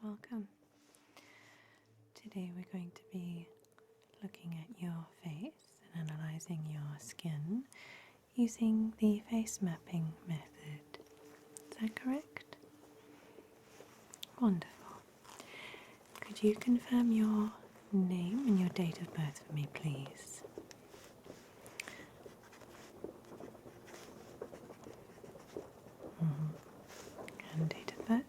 welcome. Today we're going to be looking at your face and analysing your skin using the face mapping method. Is that correct? Wonderful. Could you confirm your name and your date of birth for me, please? And date of birth?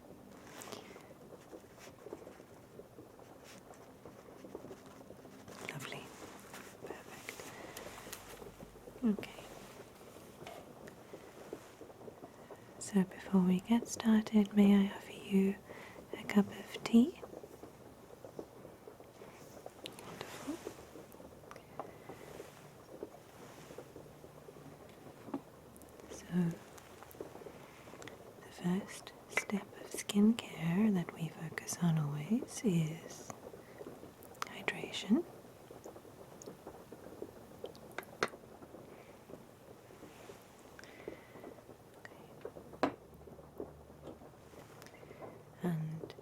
Lovely. Perfect. Okay. So before we get started, may I offer you a cup of tea? Wonderful. So, the first step of skincare that we focus on always is hydration. Okay. And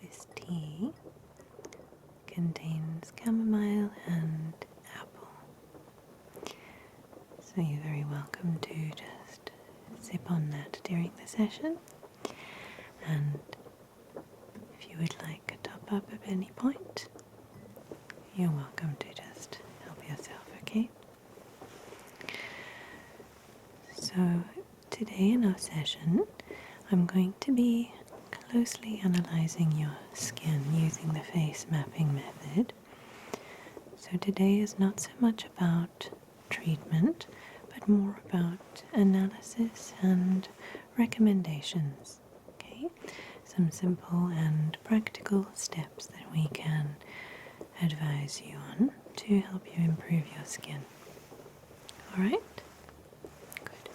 this tea contains chamomile and apple. So you're very welcome to just sip on that during the session. And if you would like a top up at any point, you're welcome to just help yourself, okay? So today in our session, I'm going to be closely analysing your skin using the face mapping method. So today is not so much about treatment, but more about analysis and recommendations. Okay? Some simple and practical steps that we can advise you on to help you improve your skin. Alright? Good.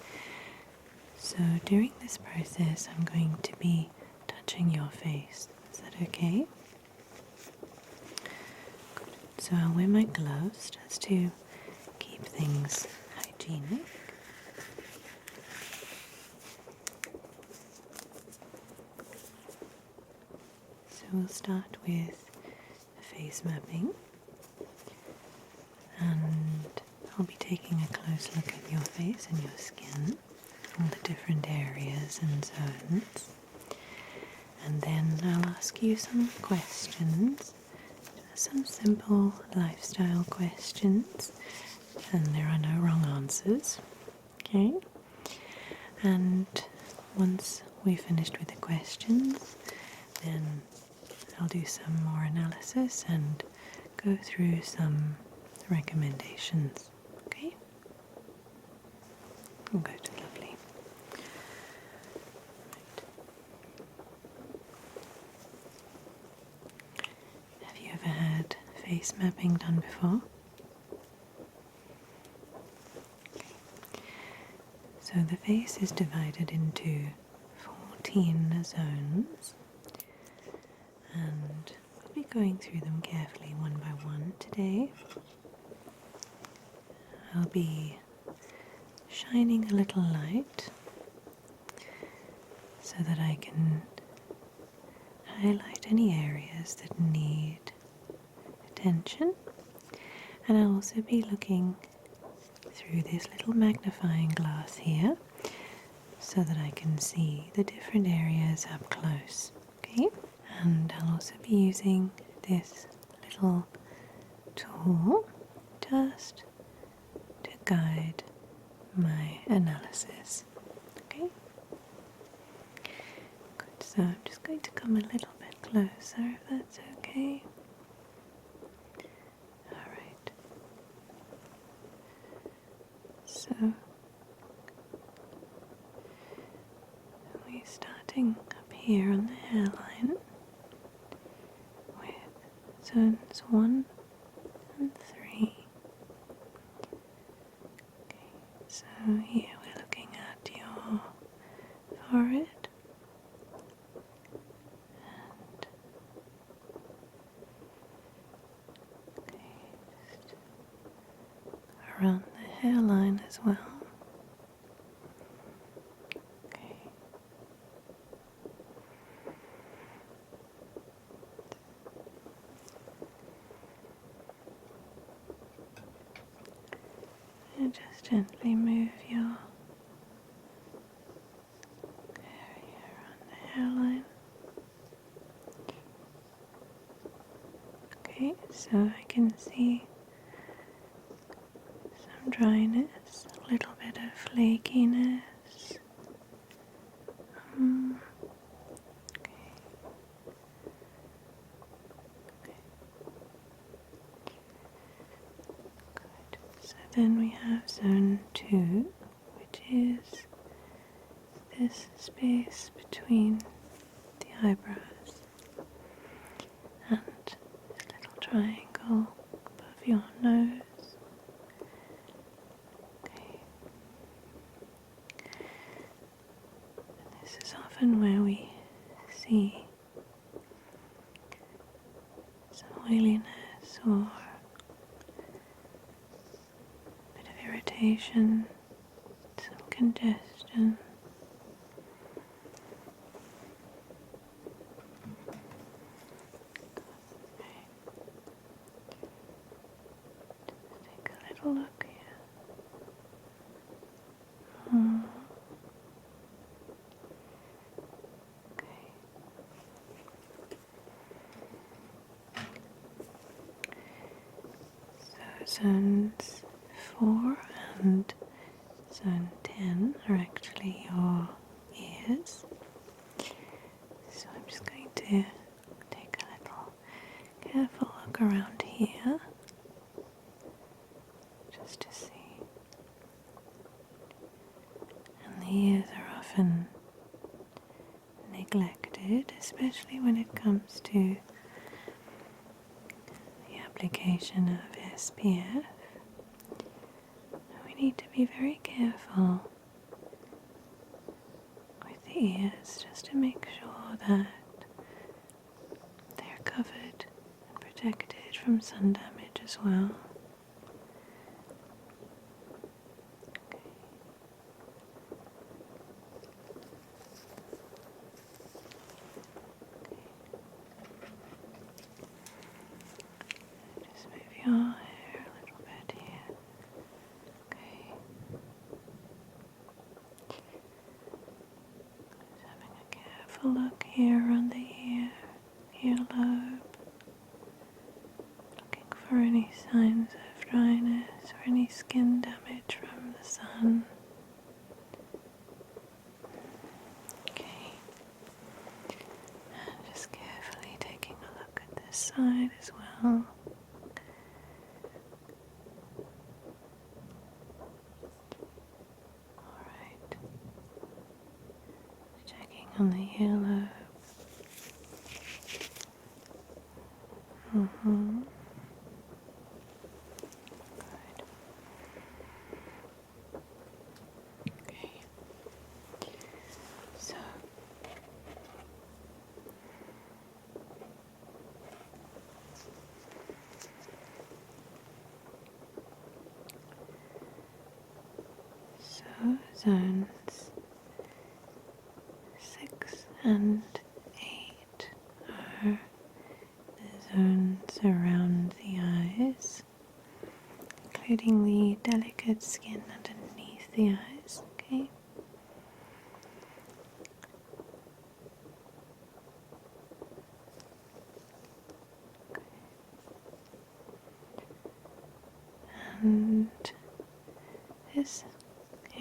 So during this process, I'm going to be touching your face. Is that okay? Good. So I'll wear my gloves just to keep things hygienic. So we'll start with face mapping, and I'll be taking a close look at your face and your skin, all the different areas and zones, and then I'll ask you some questions, some simple lifestyle questions, and there are no wrong answers, okay? And once we've finished with the questions, then I'll do some more analysis and go through some recommendations, okay? Good, lovely. Right. Have you ever had face mapping done before? So the face is divided into 14 zones, and we'll be going through them carefully one by one today. I'll be shining a little light so that I can highlight any areas that need attention, and I'll also be looking through this little magnifying glass here so that I can see the different areas up close, okay? And I'll also be using this little tool just to guide my analysis, okay? Good, so I'm just going to come a little bit closer if that's okay. Alright. So we're starting up here on the hairline with zones 1 and 3. Okay, so here we're looking at your forehead and just around the hairline as well. Okay. gently move your area around the hairline. Okay, so I can see some dryness, a little bit of flakiness. Okay. Good. So then we have zone 2, which is this space between the eyebrows and this little triangle above your nose. Okay. And this is often where we see some oiliness or a bit of irritation, some congestion. Take a little look here. Okay. So zones 4 and zone 10 are actually your ears. So I'm just going to take a little careful look around here just to see. And the ears are often neglected, especially when it comes to the application of SPF. We need to be very careful with the ears just to make sure that they're covered and protected from sun damage as well. Okay. Just move your hair a little bit here. Okay. Just having a careful look here on the earlobe. Looking for any signs of dryness or any skin damage from the sun. Okay. And just carefully taking a look at this side as well. Alright. Checking on the earlobe. Good. Okay. So zones 6 and 8 are the zones around the eyes, including the delicate skin underneath the eyes. Okay. And this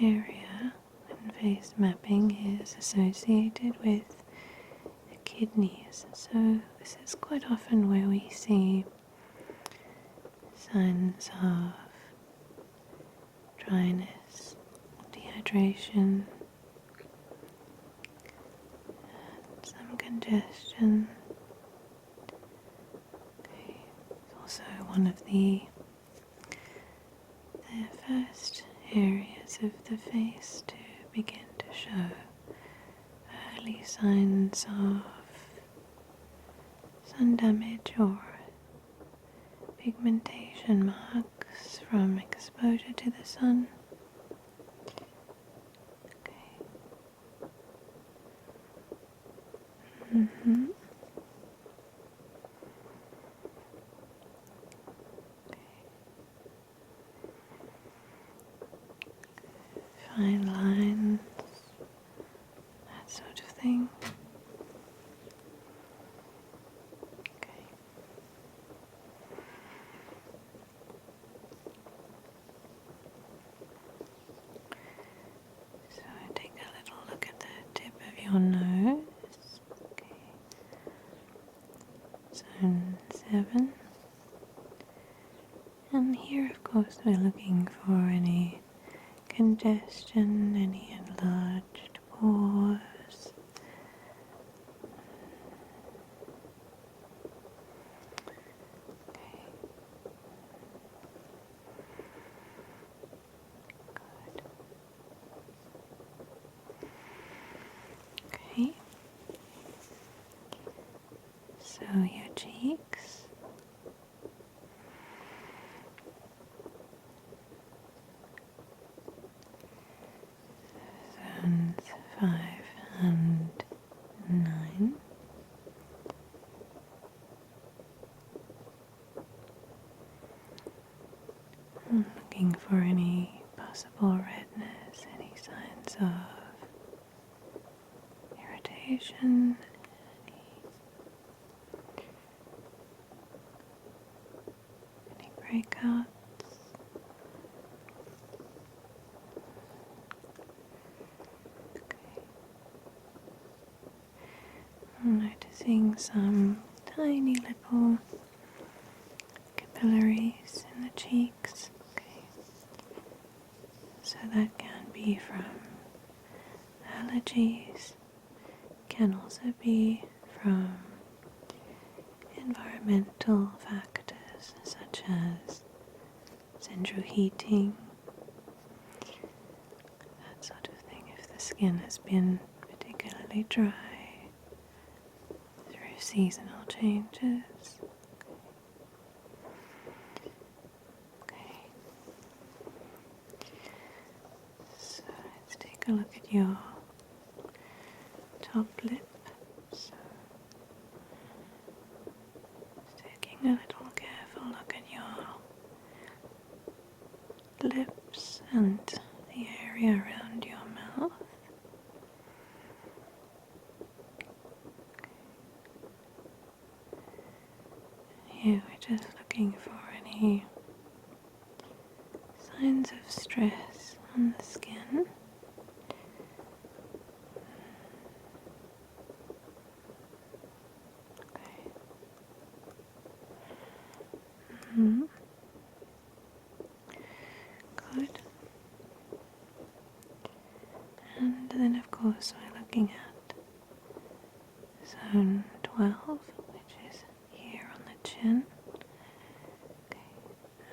area in face mapping is associated with the kidneys, so this is quite often where we see signs of dryness, dehydration, and some congestion. Okay. It's also one of the first areas of the face to begin to show early signs of sun damage or pigmentation marks from exposure to the sun. Okay. course, we're looking for any congestion, any enlarged pores. Okay. Good. Okay. So your cheeks. Zones 5 and 9. I'm looking for any possible redness, any signs of irritation, any breakouts. Okay. I'm noticing some tiny little capillaries in the cheeks. Okay. So that can be from allergies, can also be from environmental factors such as central heating, that sort of thing, if the skin has been particularly dry through seasonal changes. Okay. So let's take a look at your top lip. So just taking a little careful look at your lips and the area around your mouth. Here we're just looking for any signs of stress on the skin. Okay. Good. And then of course we're looking at zone 12, which is here on the chin. Okay.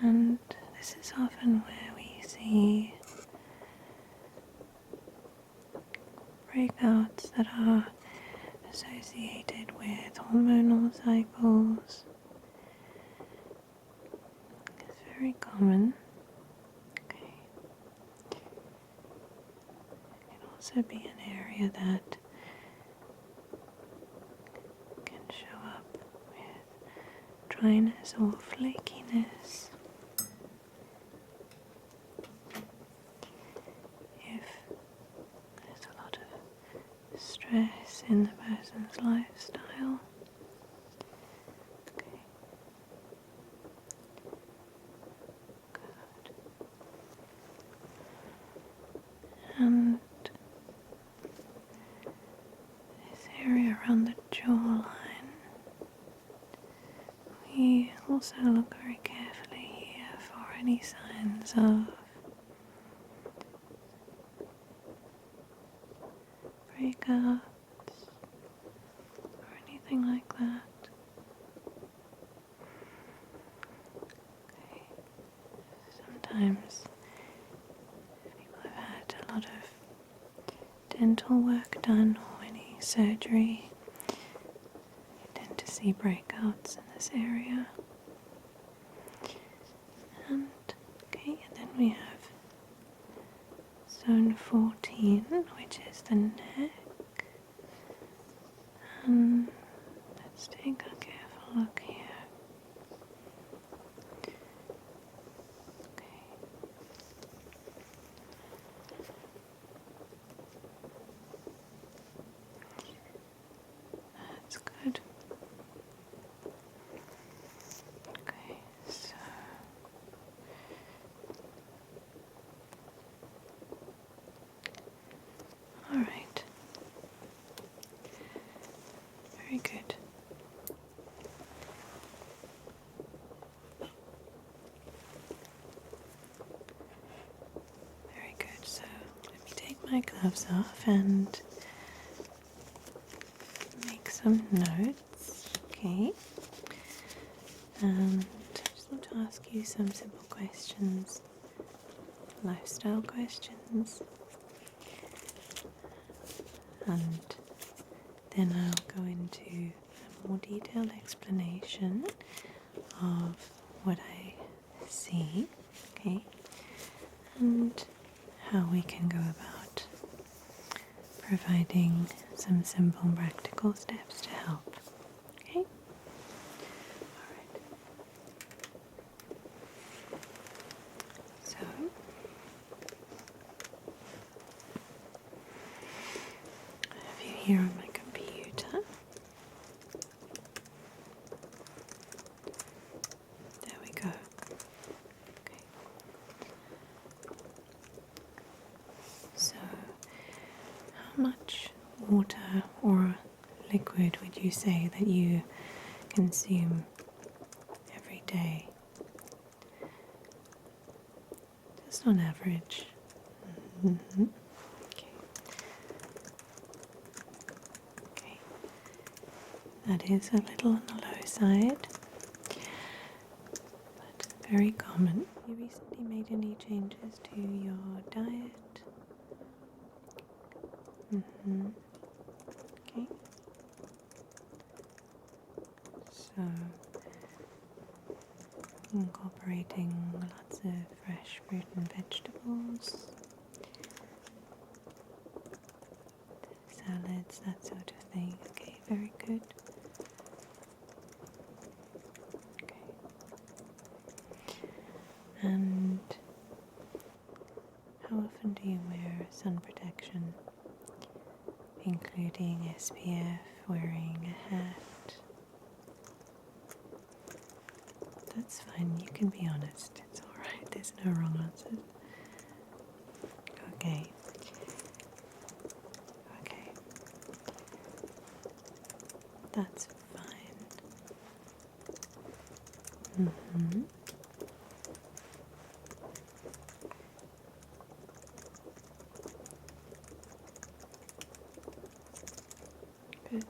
And this is often where we see breakouts that are associated with hormonal cycles. It's very common. Okay. It can also be an area that can show up with dryness or flakiness. If there's a lot of stress in the person's lifestyle. Okay. Good. And this area around the jawline, we also look very carefully here for any signs of breakouts or anything like that. Okay. Sometimes people have had a lot of dental work done or any surgery. You tend to see breakouts in this area. And then we have zone 14, which is the neck. Let's take a careful look here. Okay. That's good. Okay, so all right. Very good. gloves off and make some notes. Okay. And I just want to ask you some simple questions, lifestyle questions, and then I'll go into a more detailed explanation of what I see, okay, and how we can go about providing some simple practical steps to help. Okay? Alright. So I have you here on my computer. There we go. Okay. So how much water or liquid would you say that you consume every day? Just on average. Mm-hmm. Okay. Okay. That is a little on the low side, but very common. You recently made any changes to your diet? Mm-hmm. Okay. So, incorporating lots of fresh fruit and vegetables, salads, that sort of thing. Okay, very good. Okay. And how often do you wear sun protection, including SPF, wearing a hat? That's fine, you can be honest. It's alright, there's no wrong answers. Okay. Okay. That's fine. Mm-hmm. Good.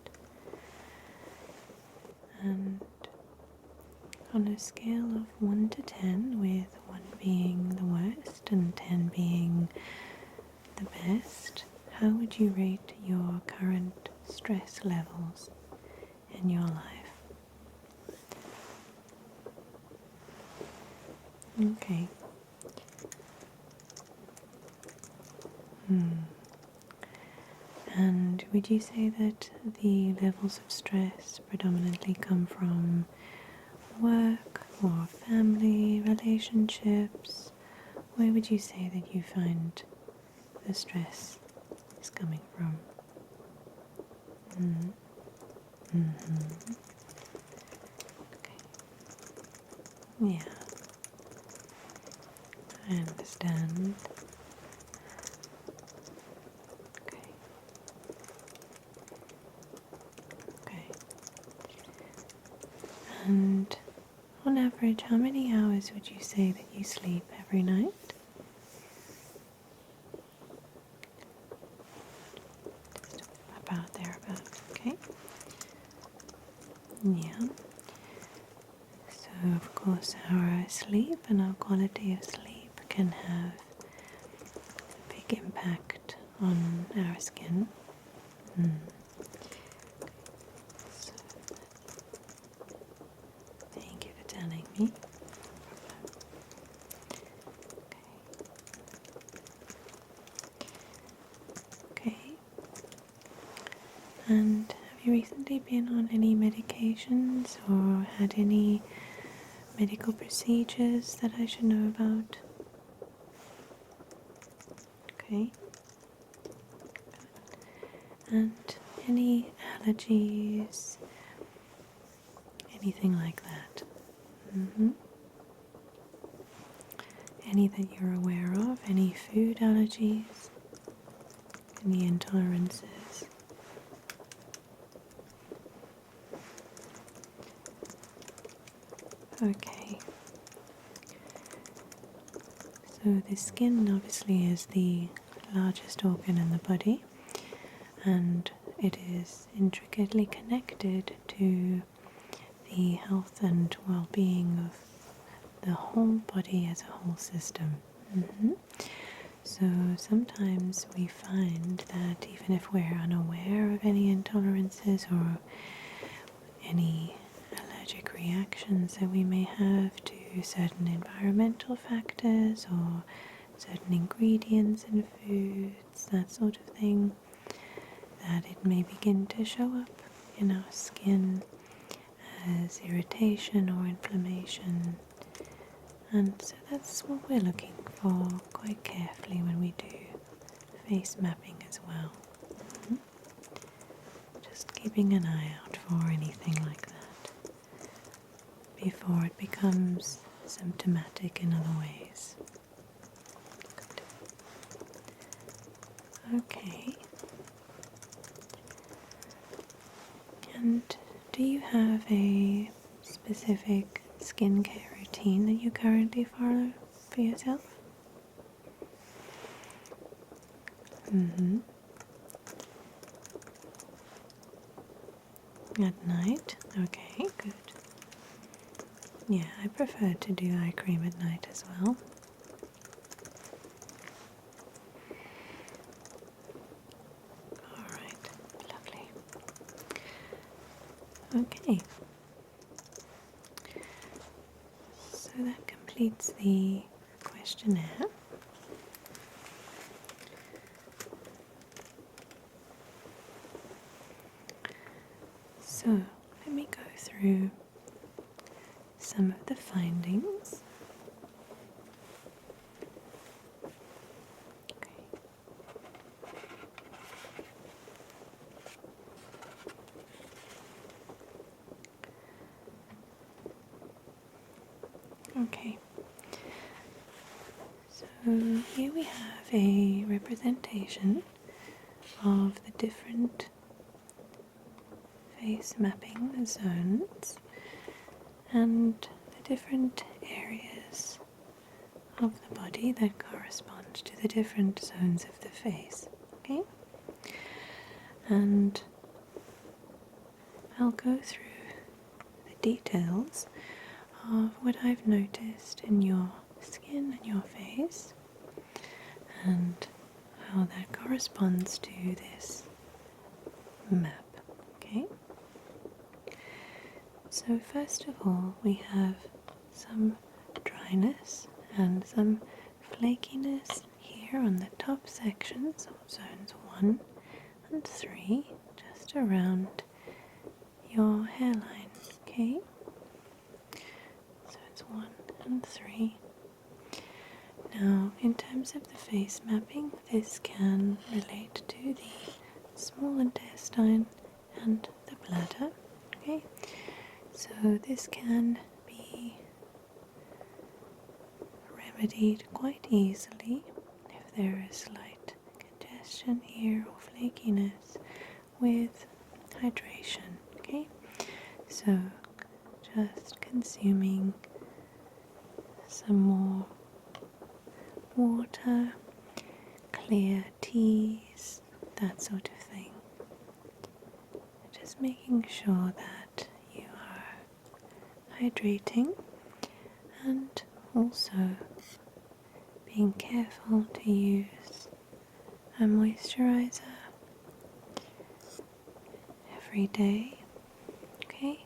And on a scale of 1 to 10, with 1 being the worst and 10 being the best, how would you rate your current stress levels in your life? Okay. And would you say that the levels of stress predominantly come from work or family, relationships? Where would you say that you find the stress is coming from? Mm-hmm. Okay. Yeah, I understand. Okay. Okay. And on average, how many hours would you say that you sleep every night? Just about thereabouts, okay? Yeah. So, of course, our sleep and our quality of sleep can have a big impact on our skin. So, thank you for telling me. Okay. And have you recently been on any medications or had any medical procedures that I should know about? Okay. And any allergies? Anything like that? Any that you're aware of? Any food allergies? Any intolerances? Okay. So the skin obviously is the largest organ in the body, and it is intricately connected to the health and well-being of the whole body as a whole system. So sometimes we find that even if we're unaware of any intolerances or any allergic reactions that we may have to certain environmental factors or certain ingredients in foods, that sort of thing, that it may begin to show up in our skin as irritation or inflammation. And so that's what we're looking for quite carefully when we do face mapping as well. Just keeping an eye out for anything like that before it becomes symptomatic in other ways. Good. Okay. And do you have a specific skincare routine that you currently follow for yourself? At night? Okay, good. Yeah, I prefer to do eye cream at night as well. Alright, lovely. Okay. So that completes the questionnaire. So let me go through some of the findings. Okay. So here we have a representation of the different face mapping zones and the different areas of the body that correspond to the different zones of the face. Okay? And I'll go through the details of what I've noticed in your skin and your face and how that corresponds to this map. Okay? So first of all, we have some dryness and some flakiness here on the top sections of zones 1 and 3, just around your hairline. Okay? Zones 1 and 3. Now, in terms of the face mapping, this can relate to the small intestine and the bladder. Okay? So this can be remedied quite easily if there is slight congestion here or flakiness with hydration. Okay, so just consuming some more water, clear teas, that sort of thing. Just making sure that you are hydrating and also being careful to use a moisturizer every day. Okay?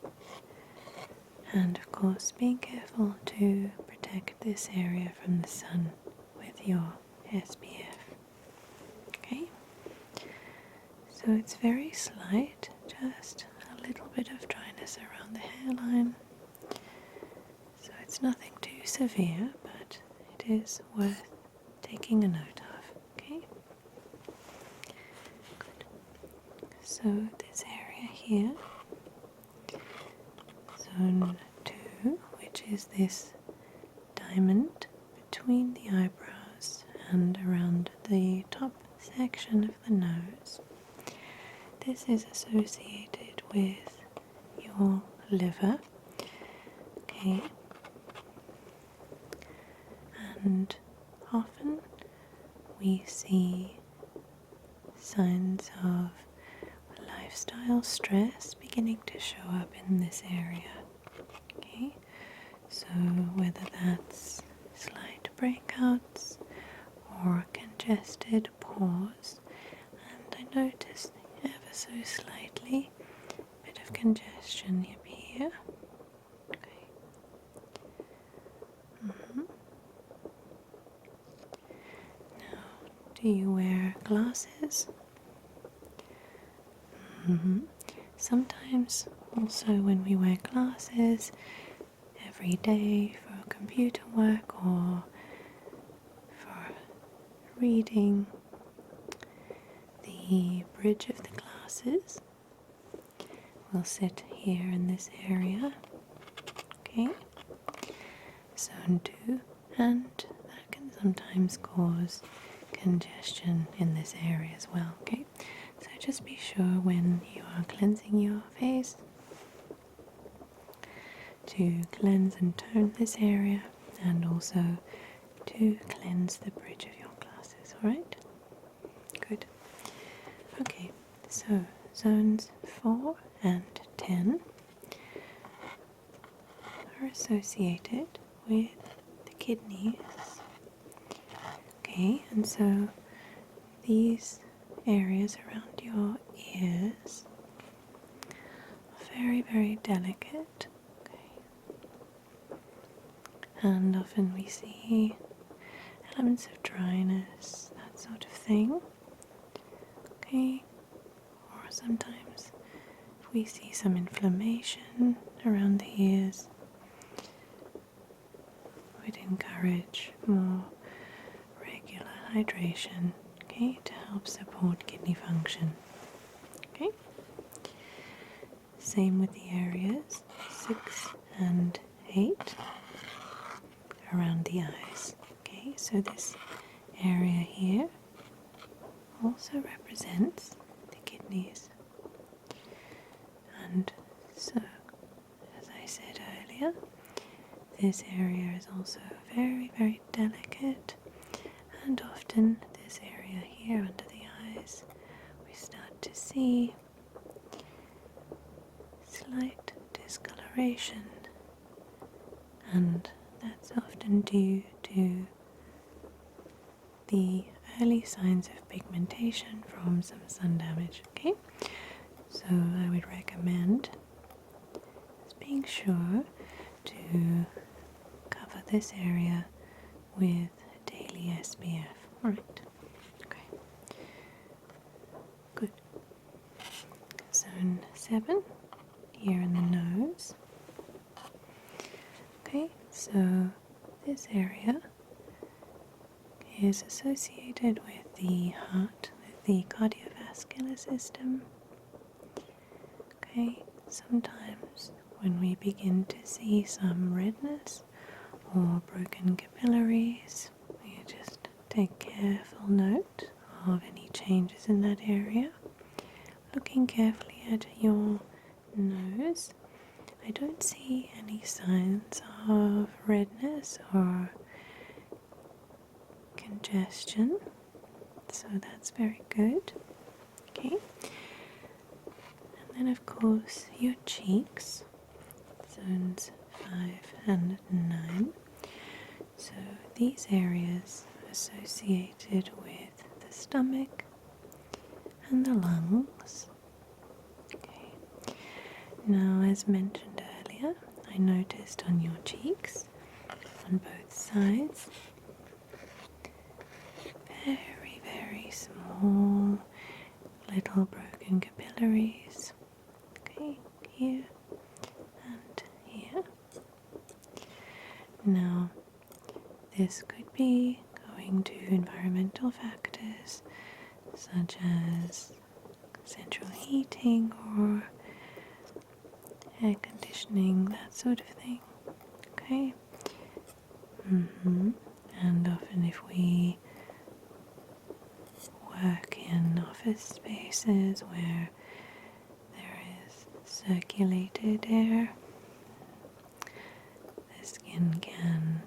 And of course being careful to protect this area from the sun with your SPF. Okay? So it's very slight, just a little bit of dryness around the hairline. So it's nothing too severe, but it is worth taking a note of. Okay? Good. So this area here, zone 2, which is this diamond between the eyebrows and around the top section of the nose. This is associated with your liver. Okay. And often we see signs of lifestyle stress beginning to show up in this area. Okay, so whether that's slight breakouts or congested pores, and I noticed ever so slightly a bit of congestion up here. Okay. Now, do you wear glasses? Sometimes also when we wear glasses every day for computer work or for reading, the bridge of the glasses will sit here in this area. Okay, zone 2, and that can sometimes cause congestion in this area as well. Okay, so just be sure when you are cleansing your face to cleanse and tone this area, and also to cleanse the bridge of your glasses. Alright? Good. Okay, so zones 4 and 10 are associated with the kidneys. Okay, and so these areas around your ears are very, very delicate. Okay. And often we see elements of dryness, that sort of thing. Okay, or sometimes if we see some inflammation around the ears, we'd encourage more regular hydration, okay, to help support kidney function. Okay, same with the areas 6 and 8 around the eyes. Okay, so this area here also represents the kidneys. And so, as I said earlier, this area is also very, very delicate, and often this area here under the eyes, we start to see slight discoloration, and that's often due to the early signs of pigmentation from some sun damage. Okay, so I would recommend just being sure to cover this area with daily SPF. Alright, okay, good. Zone 7 here in the nose. Okay, so this area is associated with the heart, with the cardiovascular system. Okay, sometimes when we begin to see some redness or broken capillaries, we just take careful note of any changes in that area. Looking carefully at your nose, I don't see any signs of redness or congestion, so that's very good. Okay, and then of course your cheeks, zones 5 and 9. So these areas are associated with the stomach and the lungs. Okay, now as mentioned earlier, I noticed on your cheeks, on both sides, very, very small little broken capillaries. Okay, here and here. Now, this could be going to environmental factors such as central heating or air conditioning, that sort of thing. Okay. And often if we work in office spaces where there is circulated air, the skin can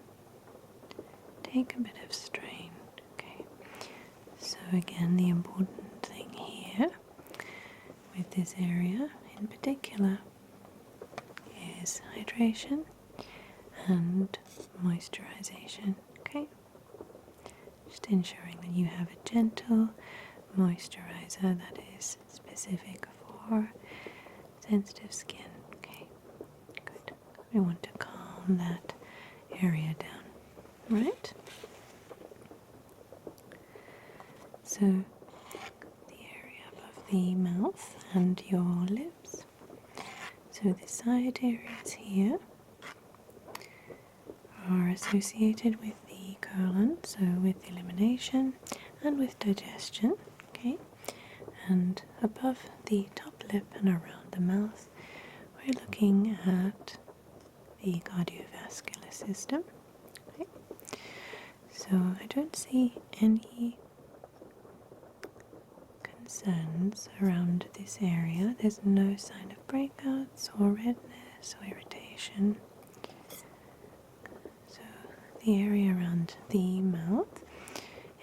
take a bit of strain. Okay, again, the important thing here with this area in particular is hydration and moisturization. Okay, just ensuring that you have a gentle moisturizer that is specific for sensitive skin. Okay, good. We want to calm that area down, right? So the area above the mouth and your lips. So the side areas here are associated with the colon, so with elimination and with digestion. Okay, and above the top lip and around the mouth, we're looking at the cardiovascular system. Okay. So I don't see any concerns around this area. There's no sign of breakouts or redness or irritation. So the area around the mouth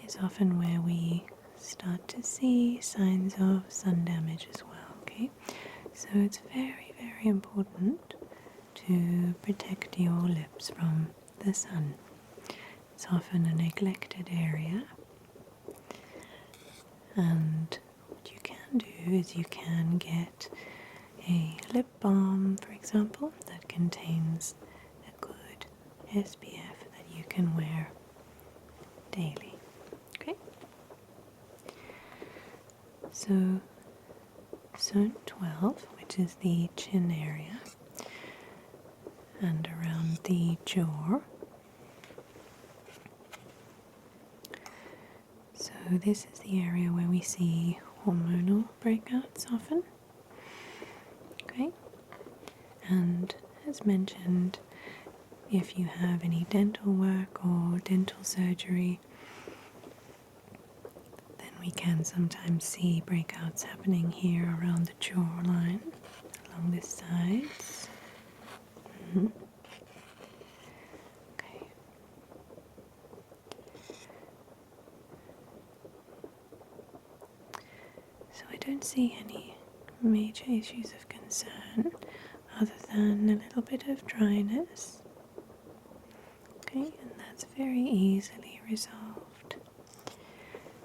is often where we start to see signs of sun damage as well. Okay, so it's very, very important to protect your lips from the sun. It's often a neglected area, and what you can do is you can get a lip balm, for example, that contains a good SPF that you can wear daily. Okay, so zone 12, which is the chin area and around the jaw. So this is the area where we see hormonal breakouts often. Okay, and as mentioned, if you have any dental work or dental surgery, then we can sometimes see breakouts happening here around the jawline, along the sides. Okay. So I don't see any major issues of concern other than a little bit of dryness. Okay, and that's very easily resolved.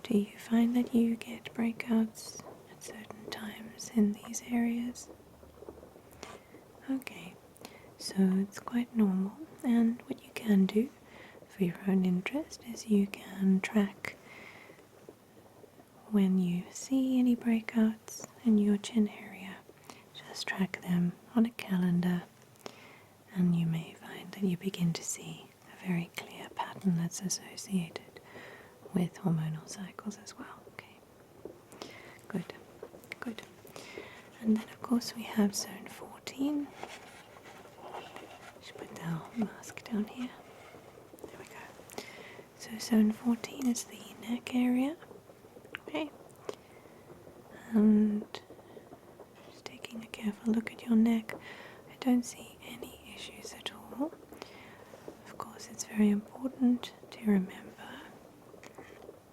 Do you find that you get breakouts at certain times in these areas? Okay, so it's quite normal, and what you can do for your own interest is you can track when you see any breakouts in your chin area. Just track them on a calendar, and you may find that you begin to see a very clear pattern that's associated with hormonal cycles as well. Okay, good, good. And then of course we have zone 14. Should put our mask down here. There we go. So zone 14 is the neck area. Okay, and just taking a careful look at your neck, I don't see any issues at all. Of course, it's very important to remember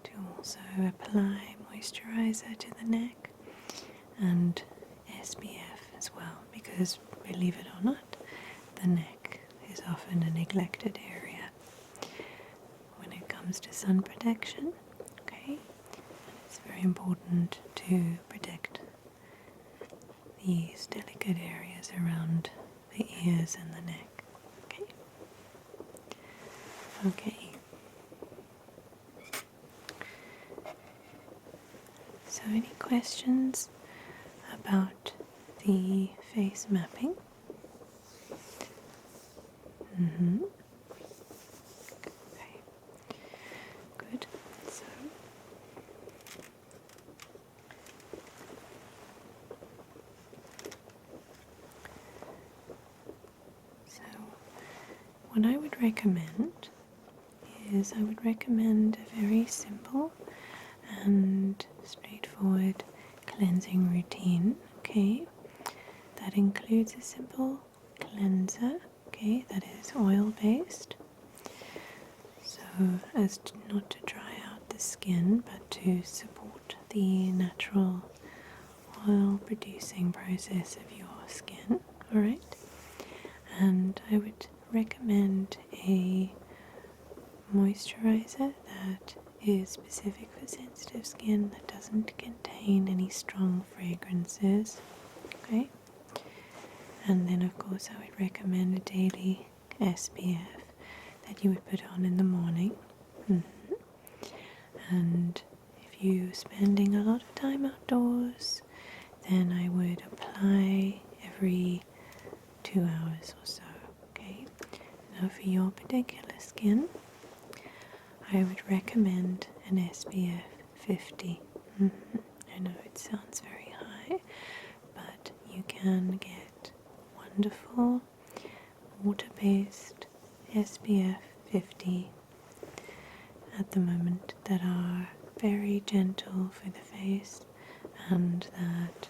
to also apply moisturizer to the neck and SPF as well, because believe it or not, the neck is often a neglected area when it comes to sun protection. Okay, it's very important to protect these delicate areas around the ears and the neck. Okay. Okay. So any questions about the face mapping? Okay. Good. So what I would recommend is I would recommend a very simple and straightforward cleansing routine. Okay, that includes a simple cleanser, okay, that is oil based, so as not to dry out the the skin, but to support the natural oil producing process of your skin. Alright? And I would recommend a moisturizer that is specific for sensitive skin, that doesn't contain any strong fragrances. Okay? And then of course I would recommend a daily SPF that you would put on in the morning. And if you're spending a lot of time outdoors, then I would apply every 2 hours or so. Okay? Now for your particular skin, I would recommend an SPF 50. I know it sounds very high, but you can get wonderful water-based SPF 50 at the moment that are very gentle for the face and that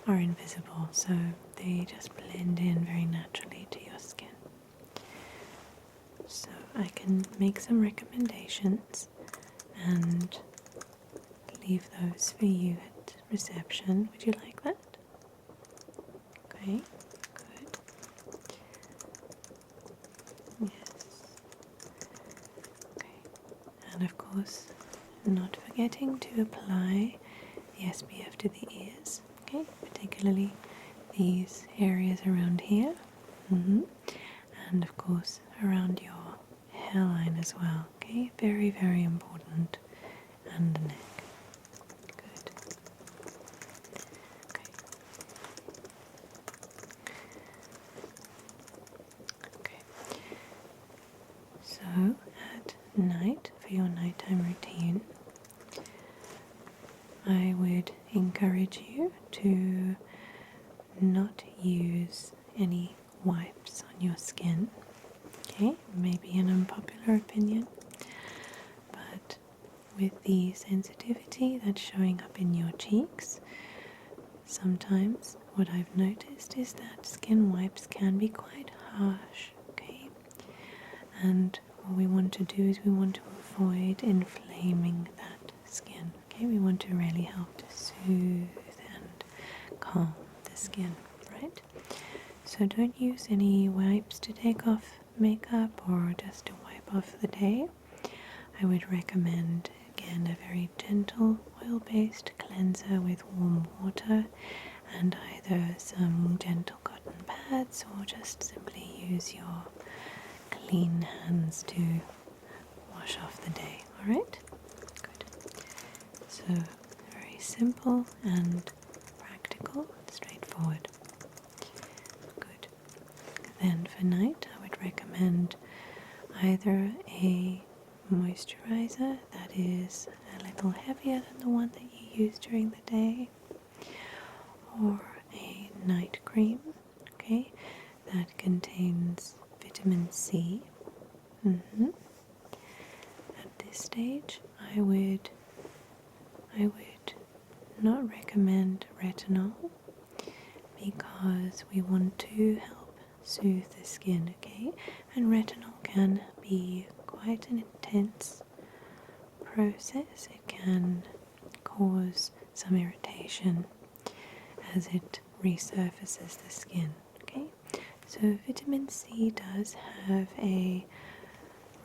are invisible, so they just blend in very naturally to your skin. So I can make some recommendations and leave those for you at reception. Would you like that? Okay, good. Yes. Okay. And of course, not forgetting to apply the SPF to the ears, okay, particularly these areas around here, and of course around your hairline as well, okay, very, very important, and the neck. Good. Okay. Okay. So at night, for your nighttime routine, I would encourage you to not use any wipes on your skin. Okay, maybe an unpopular opinion, but with the sensitivity that's showing up in your cheeks, sometimes what I've noticed is that skin wipes can be quite harsh. Okay, and what we want to do is we want to avoid inflaming that skin. Okay, we want to really help to soothe and calm the skin, right? So don't use any wipes to take off makeup or just to wipe off the day. I would recommend, again, a very gentle oil-based cleanser with warm water and either some gentle cotton pads or just simply use your clean hands to wash off the day. Alright? Good. So, very simple and practical, straightforward. Good. Then for night, I would recommend either a moisturizer that is a little heavier than the one that you use during the day, or a night cream, okay, that contains vitamin C. At this stage, I would not recommend retinol because we want to help soothe the skin, okay? And retinol can be quite an intense process. It can cause some irritation as it resurfaces the skin, okay? So vitamin C does have a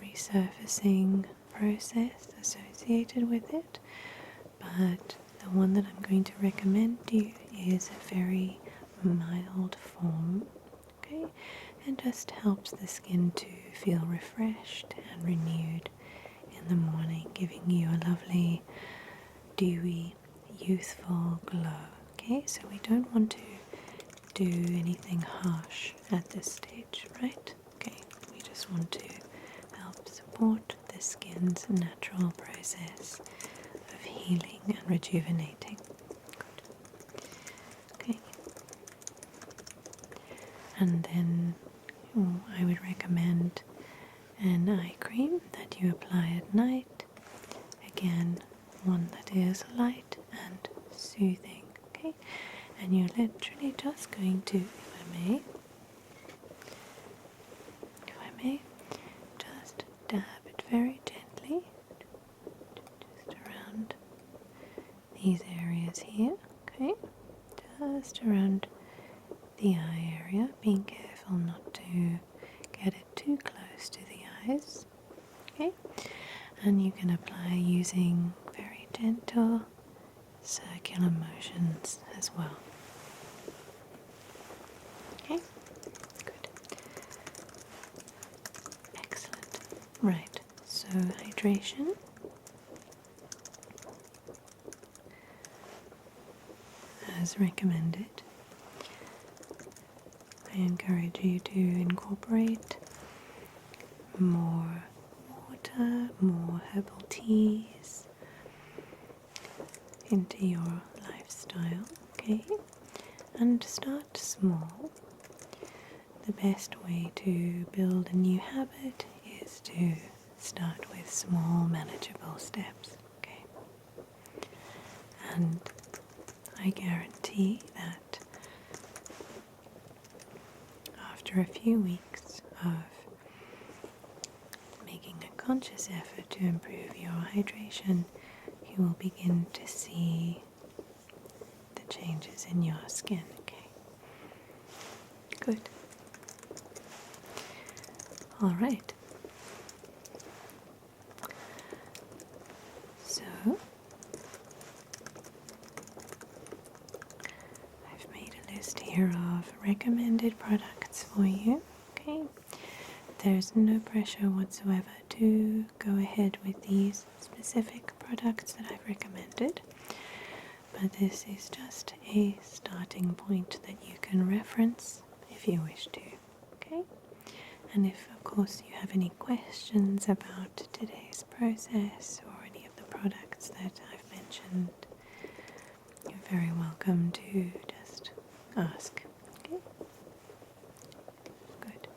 resurfacing process associated with it, but the one that I'm going to recommend to you is a very mild form, okay, and just helps the skin to feel refreshed and renewed in the morning, giving you a lovely, dewy, youthful glow. Okay, so we don't want to do anything harsh at this stage, right? Okay, we just want to help support the skin's natural process of healing and rejuvenating. Good. Okay. And then I would recommend an eye cream that you apply at night. Again, one that is light and soothing, okay? And you're literally just going to, if I may, just dab it very gently these areas here, okay? Just around the eye area, being careful not to get it too close to the eyes, okay? And you can apply using very gentle circular motions as well. Okay, good. Excellent. Right, so hydration. As recommended, I encourage you to incorporate more water, more herbal teas into your lifestyle, okay? And start small. The best way to build a new habit is to start with small, manageable steps, okay? And I guarantee that after a few weeks of making a conscious effort to improve your hydration, you will begin to see the changes in your skin, okay? Good. All right. So, I've made a list here of recommended products for you, okay? There's no pressure whatsoever to go ahead with these specific products that I've recommended, but this is just a starting point that you can reference if you wish to, okay? And if, of course, you have any questions about today's process or any of the products that I've mentioned, you're very welcome to just ask, okay? Good.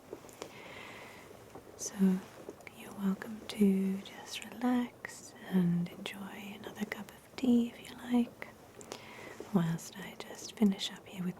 So you're welcome to just relax and enjoy another cup of tea if you like, whilst I just finish up here with